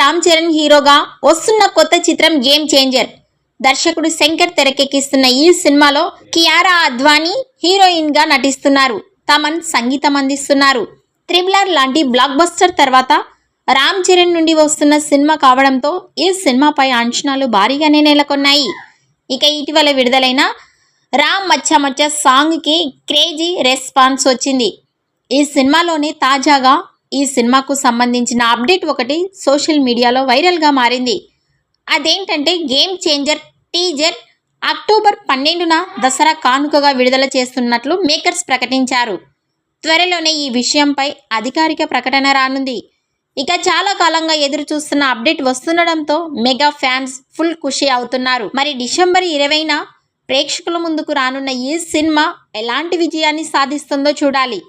రామ్ చరణ్ హీరోగా వస్తున్న కొత్త చిత్రం గేమ్ చేంజర్. దర్శకుడు శంకర్ తెరకెక్కిస్తున్న ఈ సినిమాలో కియారా అద్వానీ హీరోయిన్ గా నటిస్తున్నారు. తమన్ సంగీతం అందిస్తున్నారు. త్రిబుల్ ఆర్ లాంటి బ్లాక్ బస్టర్ తర్వాత రామ్ చరణ్ నుండి వస్తున్న సినిమా కావడంతో ఈ సినిమాపై అంచనాలు భారీగానే నెలకొన్నాయి. ఇక ఇటీవల విడుదలైన రామ్ మచ్చా మచ్చా సాంగ్కి క్రేజీ రెస్పాన్స్ వచ్చింది. ఈ సినిమాలోనే తాజాగా ఈ సినిమాకు సంబంధించిన అప్డేట్ ఒకటి సోషల్ మీడియాలో వైరల్గా మారింది. అదేంటంటే గేమ్ చేంజర్ టీజర్ అక్టోబర్ 12న దసరా కానుకగా విడుదల చేస్తున్నట్లు మేకర్స్ ప్రకటించారు. త్వరలోనే ఈ విషయంపై అధికారిక ప్రకటన రానుంది. ఇక చాలా కాలంగా ఎదురు చూస్తున్న అప్డేట్ వస్తుండడంతో మెగా ఫ్యాన్స్ ఫుల్ ఖుషి అవుతున్నారు. మరి డిసెంబర్ 20న ప్రేక్షకుల ముందుకు రానున్న ఈ సినిమా ఎలాంటి విజయాన్ని సాధిస్తుందో చూడాలి.